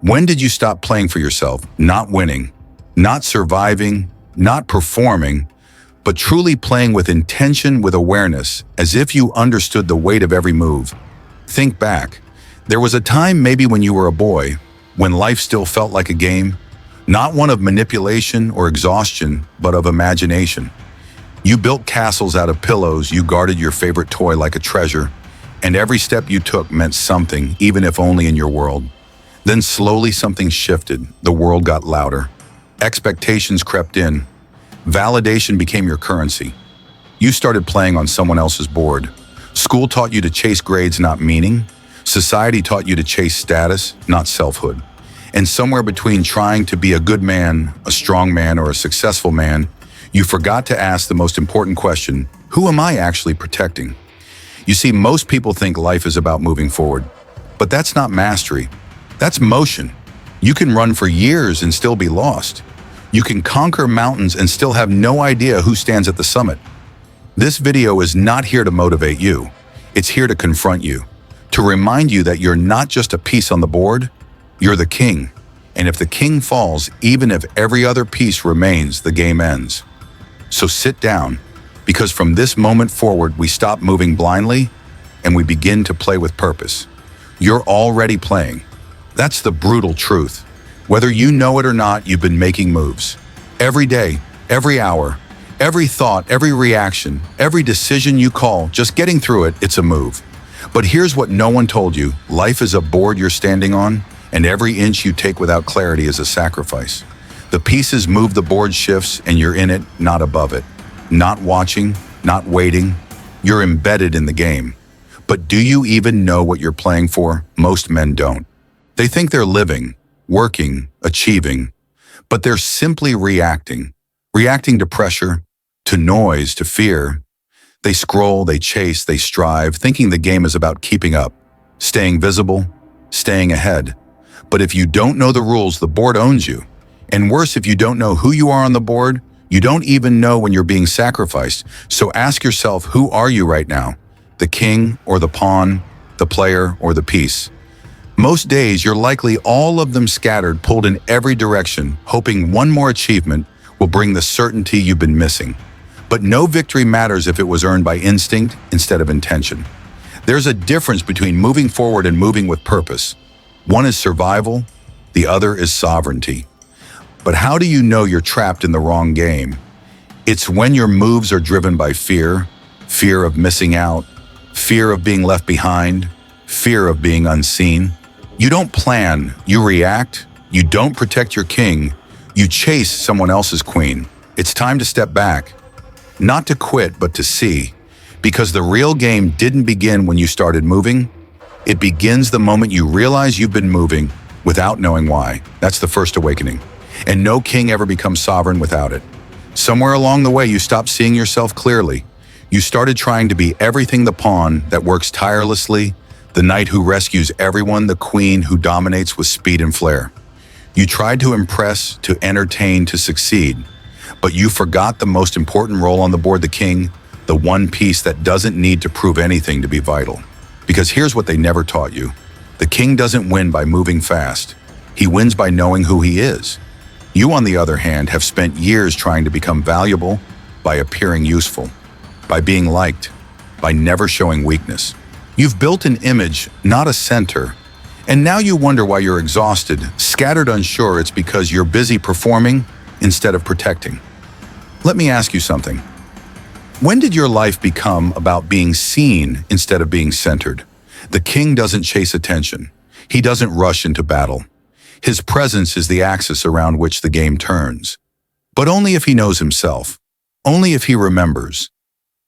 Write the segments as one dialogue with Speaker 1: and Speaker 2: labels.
Speaker 1: When did you stop playing for yourself, not winning, not surviving, not performing, but truly playing with intention, with awareness, as if you understood the weight of every move? Think back. There was a time maybe when you were a boy, when life still felt like a game, not one of manipulation or exhaustion, but of imagination. You built castles out of pillows, you guarded your favorite toy like a treasure, and every step you took meant something, even if only in your world. Then slowly something shifted, the world got louder. Expectations crept in. Validation became your currency. You started playing on someone else's board. School taught you to chase grades, not meaning. Society taught you to chase status, not selfhood. And somewhere between trying to be a good man, a strong man, or a successful man, you forgot to ask the most important question: who am I actually protecting? You see, most people think life is about moving forward, but that's not mastery. That's motion. You can run for years and still be lost. You can conquer mountains and still have no idea who stands at the summit. This video is not here to motivate you. It's here to confront you, to remind you that you're not just a piece on the board, you're the king. And if the king falls, even if every other piece remains, the game ends. So sit down, because from this moment forward, we stop moving blindly and we begin to play with purpose. You're already playing. That's the brutal truth. Whether you know it or not, you've been making moves. Every day, every hour, every thought, every reaction, every decision you call, just getting through it, it's a move. But here's what no one told you. Life is a board you're standing on, and every inch you take without clarity is a sacrifice. The pieces move, the board shifts, and you're in it, not above it. Not watching, not waiting. You're embedded in the game. But do you even know what you're playing for? Most men don't. They think they're living, working, achieving, but they're simply reacting. Reacting to pressure, to noise, to fear. They scroll, they chase, they strive, thinking the game is about keeping up, staying visible, staying ahead. But if you don't know the rules, the board owns you. And worse, if you don't know who you are on the board, you don't even know when you're being sacrificed. So ask yourself, who are you right now? The king or the pawn, the player or the piece? Most days, you're likely all of them scattered, pulled in every direction, hoping one more achievement will bring the certainty you've been missing. But no victory matters if it was earned by instinct instead of intention. There's a difference between moving forward and moving with purpose. One is survival, the other is sovereignty. But how do you know you're trapped in the wrong game? It's when your moves are driven by fear, fear of missing out, fear of being left behind, fear of being unseen. You don't plan, you react. You don't protect your king, you chase someone else's queen. It's time to step back. Not to quit, but to see. Because the real game didn't begin when you started moving. It begins the moment you realize you've been moving without knowing why. That's the first awakening. And no king ever becomes sovereign without it. Somewhere along the way, you stopped seeing yourself clearly. You started trying to be everything: the pawn that works tirelessly, the knight who rescues everyone, the queen who dominates with speed and flair. You tried to impress, to entertain, to succeed. But you forgot the most important role on the board: the king, the one piece that doesn't need to prove anything to be vital. Because here's what they never taught you. The king doesn't win by moving fast. He wins by knowing who he is. You, on the other hand, have spent years trying to become valuable by appearing useful, by being liked, by never showing weakness. You've built an image, not a center. And now you wonder why you're exhausted, scattered, unsure. It's because you're busy performing instead of protecting. Let me ask you something. When did your life become about being seen instead of being centered? The king doesn't chase attention. He doesn't rush into battle. His presence is the axis around which the game turns. But only if he knows himself. Only if he remembers.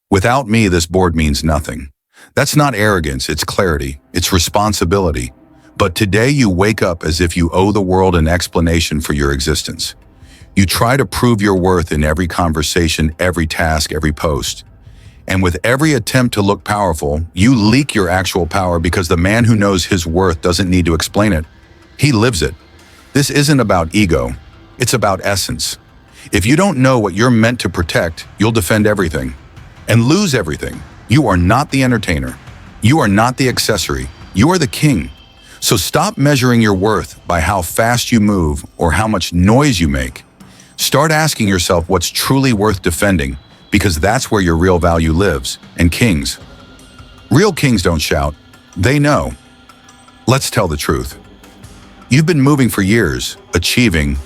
Speaker 1: Without me, this board means nothing. That's not arrogance, it's clarity, it's responsibility. But today you wake up as if you owe the world an explanation for your existence. You try to prove your worth in every conversation, every task, every post. And with every attempt to look powerful, you leak your actual power, because the man who knows his worth doesn't need to explain it. He lives it. This isn't about ego, it's about essence. If you don't know what you're meant to protect, you'll defend everything and lose everything. You are not the entertainer. You are not the accessory. You are the king. So stop measuring your worth by how fast you move or how much noise you make. Start asking yourself what's truly worth defending, because that's where your real value lives. And kings. Real kings don't shout. They know. Let's tell the truth. You've been moving for years, achieving,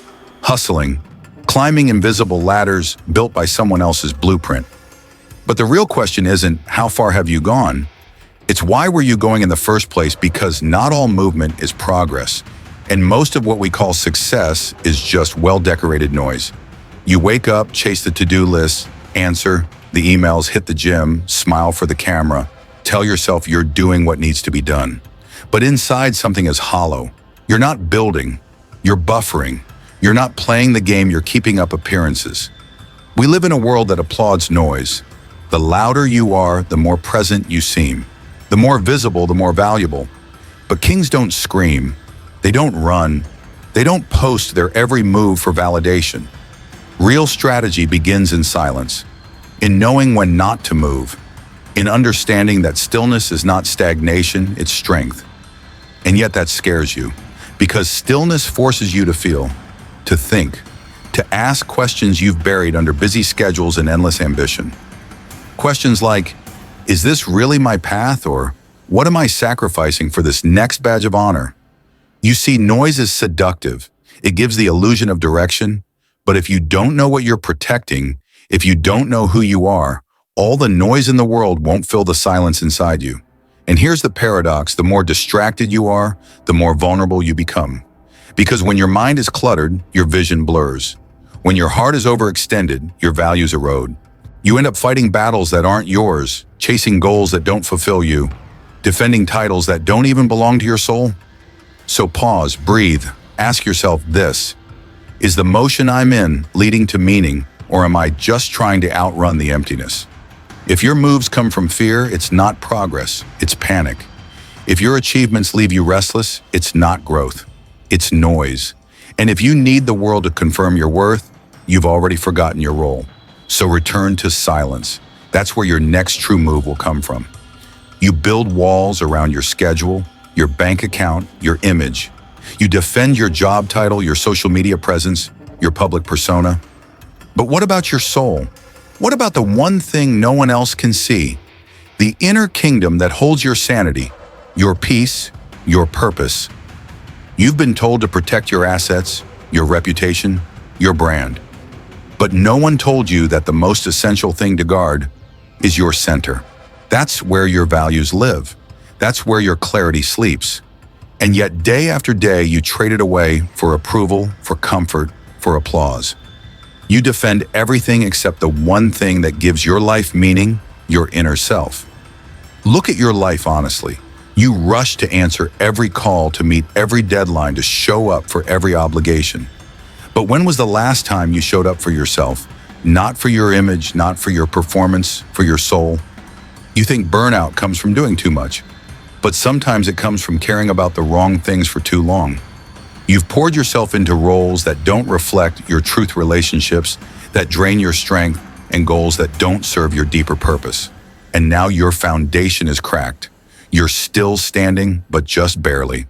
Speaker 1: hustling, climbing invisible ladders built by someone else's blueprint. But the real question isn't, how far have you gone? It's, why were you going in the first place? Because not all movement is progress, and most of what we call success is just well-decorated noise. You wake up, chase the to-do list, answer the emails, hit the gym, smile for the camera, tell yourself you're doing what needs to be done. But inside, something is hollow. You're not building, you're buffering. You're not playing the game, you're keeping up appearances. We live in a world that applauds noise. The louder you are, the more present you seem. The more visible, the more valuable. But kings don't scream. They don't run. They don't post their every move for validation. Real strategy begins in silence, in knowing when not to move, in understanding that stillness is not stagnation, it's strength. And yet that scares you, because stillness forces you to feel, to think, to ask questions you've buried under busy schedules and endless ambition. Questions like, is this really my path, or what am I sacrificing for this next badge of honor? You see, noise is seductive. It gives the illusion of direction, but if you don't know what you're protecting, if you don't know who you are, all the noise in the world won't fill the silence inside you. And here's the paradox: the more distracted you are, the more vulnerable you become. Because when your mind is cluttered, your vision blurs. When your heart is overextended, your values erode. You end up fighting battles that aren't yours, chasing goals that don't fulfill you, defending titles that don't even belong to your soul. So pause, breathe, ask yourself this: is the motion I'm in leading to meaning, or am I just trying to outrun the emptiness? If your moves come from fear, it's not progress, it's panic. If your achievements leave you restless, it's not growth, it's noise. And if you need the world to confirm your worth, you've already forgotten your role. So return to silence. That's where your next true move will come from. You build walls around your schedule, your bank account, your image. You defend your job title, your social media presence, your public persona. But what about your soul? What about the one thing no one else can see? The inner kingdom that holds your sanity, your peace, your purpose. You've been told to protect your assets, your reputation, your brand. But no one told you that the most essential thing to guard is your center. That's where your values live. That's where your clarity sleeps. And yet day after day, you trade it away for approval, for comfort, for applause. You defend everything except the one thing that gives your life meaning, your inner self. Look at your life honestly. You rush to answer every call, to meet every deadline, to show up for every obligation. But when was the last time you showed up for yourself? Not for your image, not for your performance, for your soul. You think burnout comes from doing too much, but sometimes it comes from caring about the wrong things for too long. You've poured yourself into roles that don't reflect your truth, relationships that drain your strength, and goals that don't serve your deeper purpose. And now your foundation is cracked. You're still standing, but just barely.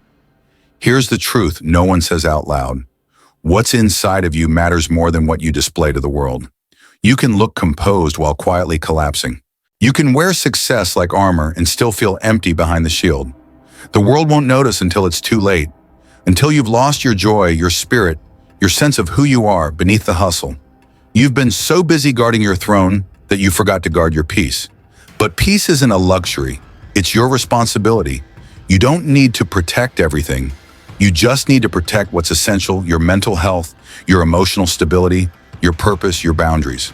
Speaker 1: Here's the truth no one says out loud. What's inside of you matters more than what you display to the world. You can look composed while quietly collapsing. You can wear success like armor and still feel empty behind the shield. The world won't notice until it's too late, until you've lost your joy, your spirit, your sense of who you are beneath the hustle. You've been so busy guarding your throne that you forgot to guard your peace. But peace isn't a luxury. It's your responsibility. You don't need to protect everything. You just need to protect what's essential: your mental health, your emotional stability, your purpose, your boundaries.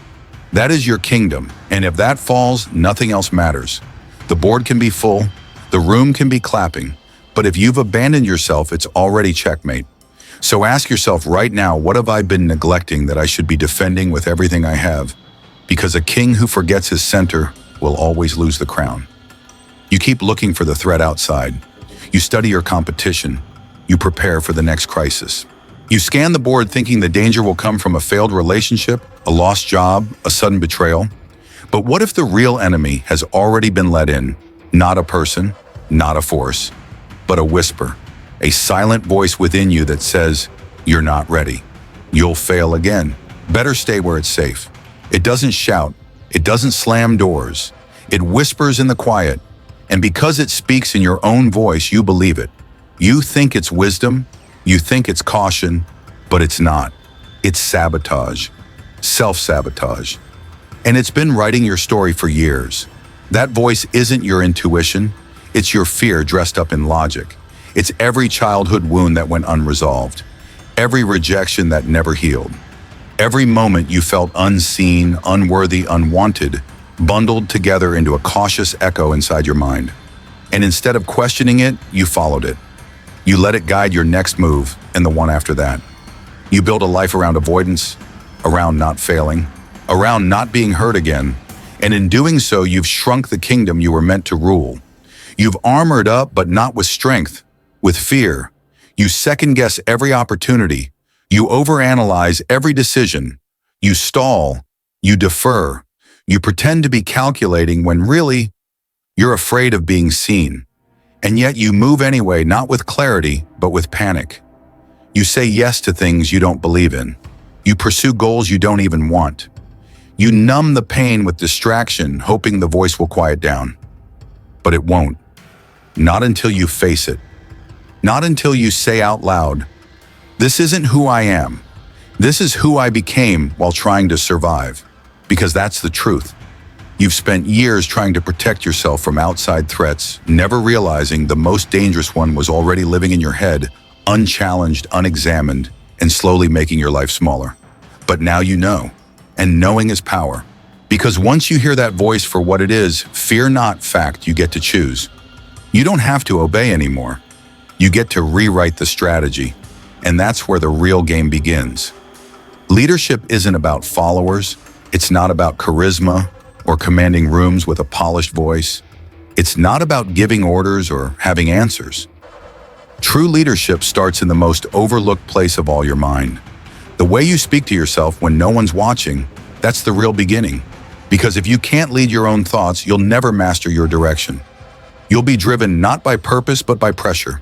Speaker 1: That is your kingdom, and if that falls, nothing else matters. The board can be full, the room can be clapping, but if you've abandoned yourself, it's already checkmate. So ask yourself right now, what have I been neglecting that I should be defending with everything I have? Because a king who forgets his center will always lose the crown. You keep looking for the threat outside. You study your competition. You prepare for the next crisis. You scan the board thinking the danger will come from a failed relationship, a lost job, a sudden betrayal. But what if the real enemy has already been let in? Not a person, not a force, but a whisper. a silent voice within you that says, "You're not ready. You'll fail again. Better stay where it's safe." It doesn't shout. It doesn't slam doors. It whispers in the quiet. And because it speaks in your own voice, you believe it. You think it's wisdom. You think it's caution, but it's not. It's sabotage. Self-sabotage. And it's been writing your story for years. That voice isn't your intuition. It's your fear dressed up in logic. It's every childhood wound that went unresolved. Every rejection that never healed. Every moment you felt unseen, unworthy, unwanted, bundled together into a cautious echo inside your mind. And instead of questioning it, you followed it. You let it guide your next move and the one after that. You build a life around avoidance, around not failing, around not being hurt again, and in doing so, you've shrunk the kingdom you were meant to rule. You've armored up, but not with strength, with fear. You second-guess every opportunity. You overanalyze every decision. You stall. You defer. You pretend to be calculating when really, you're afraid of being seen. And yet you move anyway, not with clarity, but with panic. You say yes to things you don't believe in. You pursue goals you don't even want. You numb the pain with distraction, hoping the voice will quiet down. But it won't. Not until you face it. Not until you say out loud, "This isn't who I am. This is who I became while trying to survive." Because that's the truth. You've spent years trying to protect yourself from outside threats, never realizing the most dangerous one was already living in your head, unchallenged, unexamined, and slowly making your life smaller. But now you know. And knowing is power. Because once you hear that voice for what it is, fear not, fact, you get to choose. You don't have to obey anymore. You get to rewrite the strategy. And that's where the real game begins. Leadership isn't about followers. It's not about charisma or commanding rooms with a polished voice. It's not about giving orders or having answers. True leadership starts in the most overlooked place of all, your mind. The way you speak to yourself when no one's watching, that's the real beginning. Because if you can't lead your own thoughts, you'll never master your direction. You'll be driven not by purpose, but by pressure,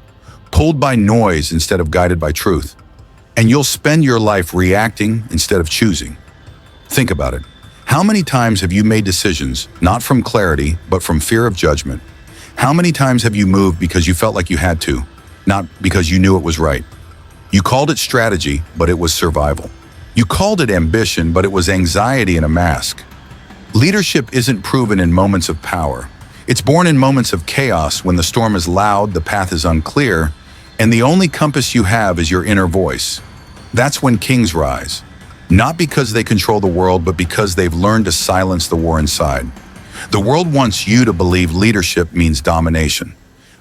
Speaker 1: pulled by noise instead of guided by truth. And you'll spend your life reacting instead of choosing. Think about it. How many times have you made decisions, not from clarity, but from fear of judgment? How many times have you moved because you felt like you had to, not because you knew it was right? You called it strategy, but it was survival. You called it ambition, but it was anxiety in a mask. Leadership isn't proven in moments of power. It's born in moments of chaos when the storm is loud, the path is unclear, and the only compass you have is your inner voice. That's when kings rise. Not because they control the world, but because they've learned to silence the war inside. The world wants you to believe leadership means domination.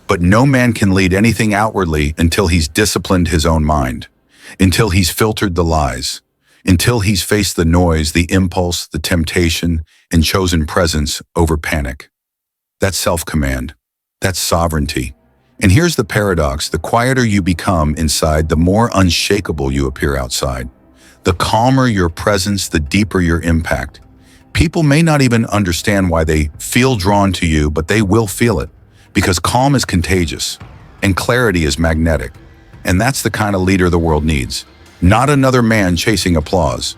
Speaker 1: But no man can lead anything outwardly until he's disciplined his own mind, until he's filtered the lies, until he's faced the noise, the impulse, the temptation, and chosen presence over panic. That's self-command. That's sovereignty. And here's the paradox: the quieter you become inside, the more unshakable you appear outside. The calmer your presence, the deeper your impact. People may not even understand why they feel drawn to you, but they will feel it. Because calm is contagious, and clarity is magnetic. And that's the kind of leader the world needs. Not another man chasing applause,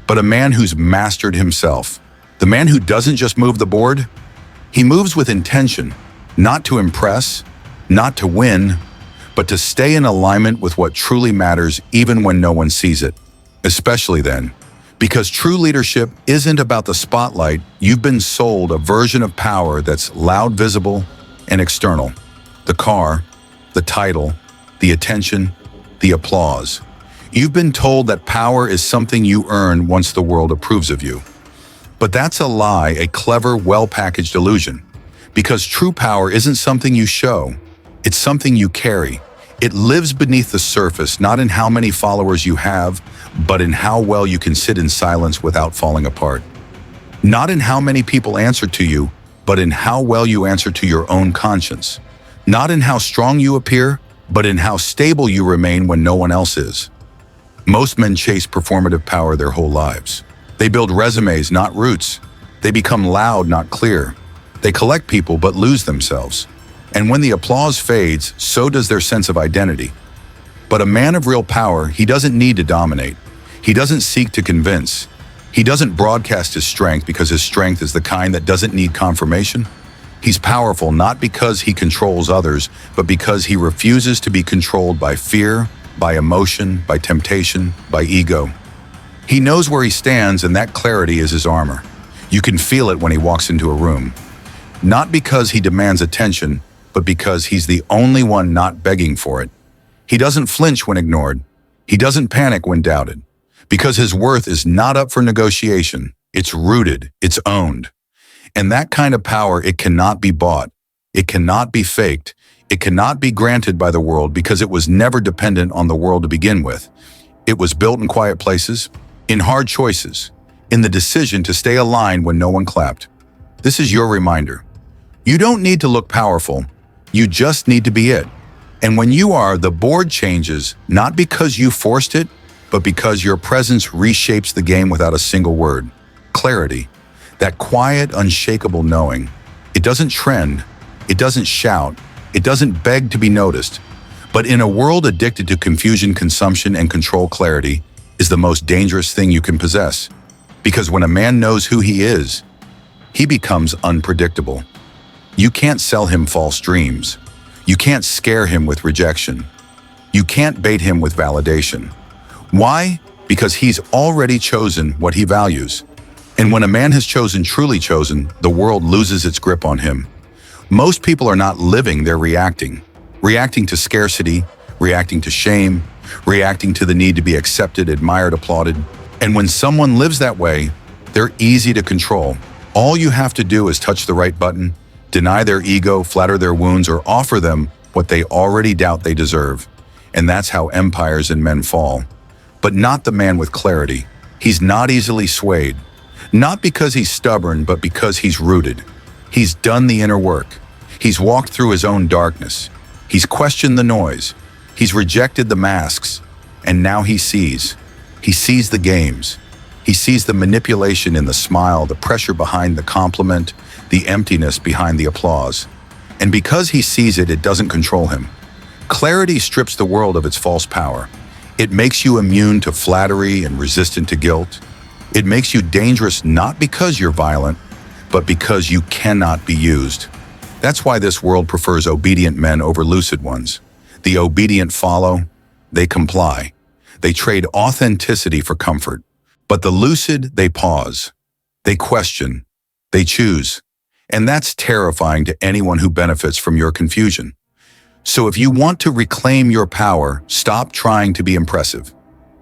Speaker 1: but a man who's mastered himself. The man who doesn't just move the board, he moves with intention, not to impress, not to win, but to stay in alignment with what truly matters even when no one sees it. Especially then, because true leadership isn't about the spotlight. You've been sold a version of power that's loud, visible, and external. The car, the title, the attention, the applause. You've been told that power is something you earn once the world approves of you. But that's a lie, a clever, well-packaged illusion. Because true power isn't something you show, it's something you carry. It lives beneath the surface, not in how many followers you have, but in how well you can sit in silence without falling apart. Not in how many people answer to you, but in how well you answer to your own conscience. Not in how strong you appear, but in how stable you remain when no one else is. Most men chase performative power their whole lives. They build resumes, not roots. They become loud, not clear. They collect people, but lose themselves. And when the applause fades, so does their sense of identity. But a man of real power, he doesn't need to dominate. He doesn't seek to convince. He doesn't broadcast his strength because his strength is the kind that doesn't need confirmation. He's powerful not because he controls others, but because he refuses to be controlled by fear, by emotion, by temptation, by ego. He knows where he stands, and that clarity is his armor. You can feel it when he walks into a room. Not because he demands attention, but because he's the only one not begging for it. He doesn't flinch when ignored. He doesn't panic when doubted. Because his worth is not up for negotiation. It's rooted, it's owned. And that kind of power, it cannot be bought. It cannot be faked. It cannot be granted by the world because it was never dependent on the world to begin with. It was built in quiet places, in hard choices, in the decision to stay aligned when no one clapped. This is your reminder. You don't need to look powerful. You just need to be it. And when you are, the board changes, not because you forced it, but because your presence reshapes the game without a single word. Clarity. That quiet, unshakable knowing. It doesn't trend. It doesn't shout. It doesn't beg to be noticed. But in a world addicted to confusion, consumption, and control, clarity is the most dangerous thing you can possess. Because when a man knows who he is, he becomes unpredictable. You can't sell him false dreams. You can't scare him with rejection. You can't bait him with validation. Why? Because he's already chosen what he values. And when a man has chosen, truly chosen, the world loses its grip on him. Most people are not living, they're reacting. Reacting to scarcity, reacting to shame, reacting to the need to be accepted, admired, applauded. And when someone lives that way, they're easy to control. All you have to do is touch the right button, deny their ego, flatter their wounds, or offer them what they already doubt they deserve. And that's how empires and men fall. But not the man with clarity. He's not easily swayed. Not because he's stubborn, but because he's rooted. He's done the inner work. He's walked through his own darkness. He's questioned the noise. He's rejected the masks. And now he sees. He sees the games. He sees the manipulation in the smile, the pressure behind the compliment, the emptiness behind the applause. And because he sees it, it doesn't control him. Clarity strips the world of its false power. It makes you immune to flattery and resistant to guilt. It makes you dangerous not because you're violent, but because you cannot be used. That's why this world prefers obedient men over lucid ones. The obedient follow, they comply. They trade authenticity for comfort. But the lucid, they pause. They question. They choose. And that's terrifying to anyone who benefits from your confusion. So if you want to reclaim your power, stop trying to be impressive.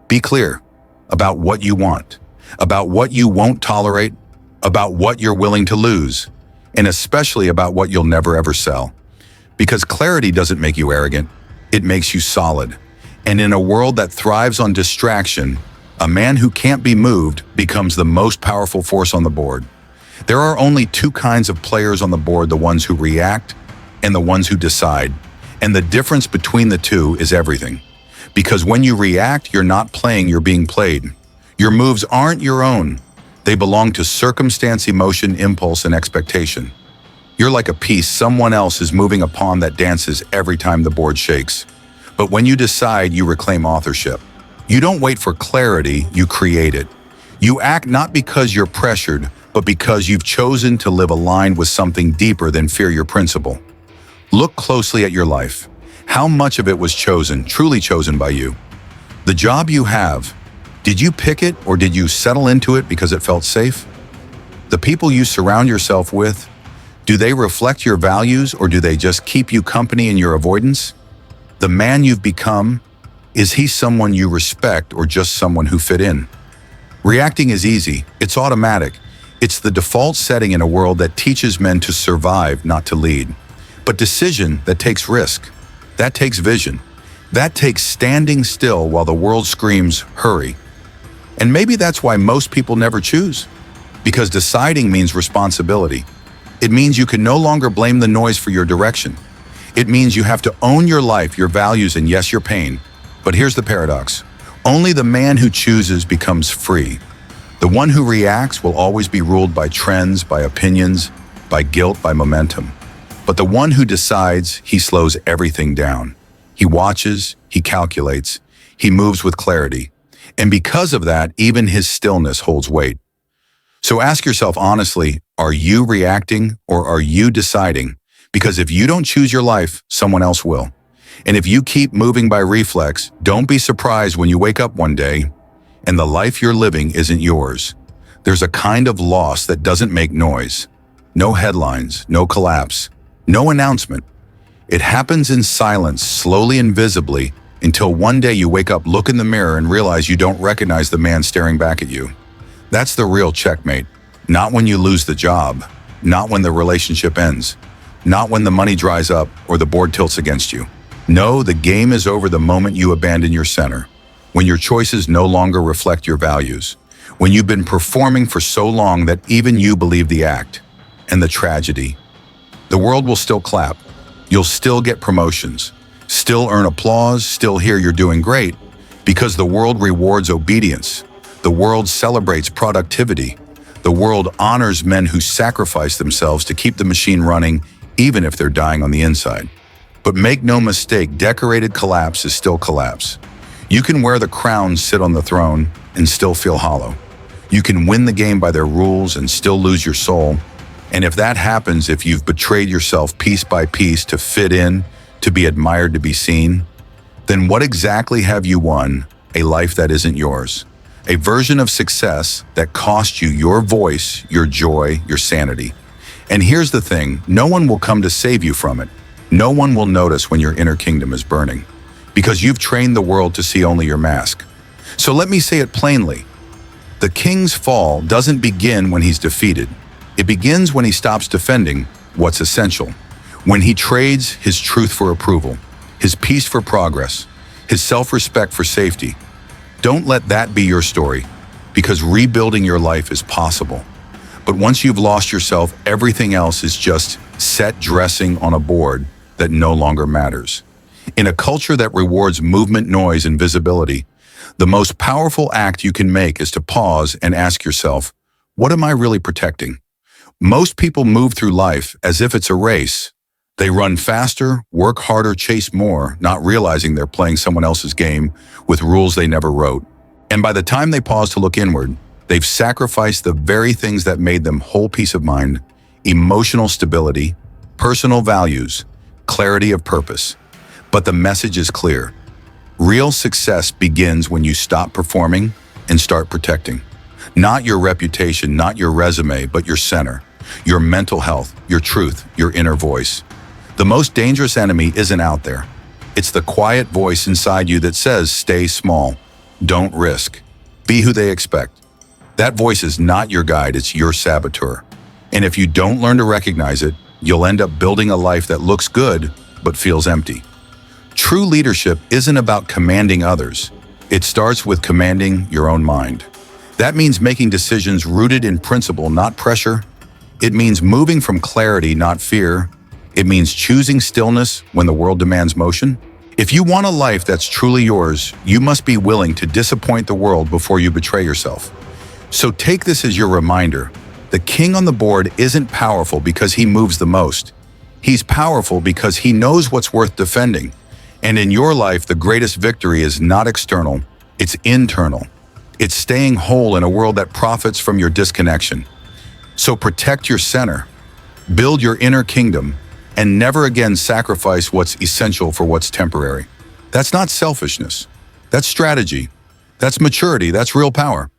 Speaker 1: Be clear about what you want, about what you won't tolerate, about what you're willing to lose, and especially about what you'll never ever sell. Because clarity doesn't make you arrogant, it makes you solid. And in a world that thrives on distraction, a man who can't be moved becomes the most powerful force on the board. There are only two kinds of players on the board, the ones who react and the ones who decide. And the difference between the two is everything. Because when you react, you're not playing, you're being played. Your moves aren't your own. They belong to circumstance, emotion, impulse, and expectation. You're like a piece someone else is moving a pawn that dances every time the board shakes. But when you decide, you reclaim authorship. You don't wait for clarity, you create it. You act not because you're pressured, but because you've chosen to live aligned with something deeper than fear, your principle. Look closely at your life. How much of it was chosen, truly chosen by you? The job you have, did you pick it or did you settle into it because it felt safe? The people you surround yourself with, do they reflect your values or do they just keep you company in your avoidance? The man you've become, is he someone you respect or just someone who fit in? Reacting is easy, it's automatic. It's the default setting in a world that teaches men to survive, not to lead. But decision, that takes risk. That takes vision. That takes standing still while the world screams, hurry. And maybe that's why most people never choose. Because deciding means responsibility. It means you can no longer blame the noise for your direction. It means you have to own your life, your values, and yes, your pain. But here's the paradox. Only the man who chooses becomes free. The one who reacts will always be ruled by trends, by opinions, by guilt, by momentum. But the one who decides, he slows everything down. He watches, he calculates, he moves with clarity. And because of that, even his stillness holds weight. So ask yourself honestly, are you reacting or are you deciding? Because if you don't choose your life, someone else will. And if you keep moving by reflex, don't be surprised when you wake up one day and the life you're living isn't yours. There's a kind of loss that doesn't make noise. No headlines, no collapse, no announcement. It happens in silence, slowly and visibly, until one day you wake up, look in the mirror, and realize you don't recognize the man staring back at you. That's the real checkmate. Not when you lose the job, not when the relationship ends, not when the money dries up or the board tilts against you. No, the game is over the moment you abandon your center, when your choices no longer reflect your values, when you've been performing for so long that even you believe the act. And the tragedy. The world will still clap. You'll still get promotions, still earn applause, still hear you're doing great, because the world rewards obedience. The world celebrates productivity. The world honors men who sacrifice themselves to keep the machine running, even if they're dying on the inside. But make no mistake, decorated collapse is still collapse. You can wear the crown, sit on the throne, and still feel hollow. You can win the game by their rules and still lose your soul. And if that happens, if you've betrayed yourself piece by piece to fit in, to be admired, to be seen, then what exactly have you won? A life that isn't yours. A version of success that cost you your voice, your joy, your sanity. And here's the thing, no one will come to save you from it. No one will notice when your inner kingdom is burning, because you've trained the world to see only your mask. So let me say it plainly. The king's fall doesn't begin when he's defeated. It begins when he stops defending what's essential, when he trades his truth for approval, his peace for progress, his self-respect for safety. Don't let that be your story, because rebuilding your life is possible. But once you've lost yourself, everything else is just set dressing on a board that no longer matters. In a culture that rewards movement, noise, and visibility, the most powerful act you can make is to pause and ask yourself, what am I really protecting? Most people move through life as if it's a race. They run faster, work harder, chase more, not realizing they're playing someone else's game with rules they never wrote. And by the time they pause to look inward, they've sacrificed the very things that made them whole peace of mind, emotional stability, personal values, clarity of purpose. But the message is clear. Real success begins when you stop performing and start protecting. Not your reputation, not your resume, but your center, your mental health, your truth, your inner voice. The most dangerous enemy isn't out there. It's the quiet voice inside you that says, stay small, don't risk, be who they expect. That voice is not your guide, it's your saboteur. And if you don't learn to recognize it, you'll end up building a life that looks good, but feels empty. True leadership isn't about commanding others. It starts with commanding your own mind. That means making decisions rooted in principle, not pressure. It means moving from clarity, not fear. It means choosing stillness when the world demands motion. If you want a life that's truly yours, you must be willing to disappoint the world before you betray yourself. So take this as your reminder. The king on the board isn't powerful because he moves the most. He's powerful because he knows what's worth defending. And in your life, the greatest victory is not external, it's internal. It's staying whole in a world that profits from your disconnection. So protect your center, build your inner kingdom, and never again sacrifice what's essential for what's temporary. That's not selfishness. That's strategy. That's maturity. That's real power.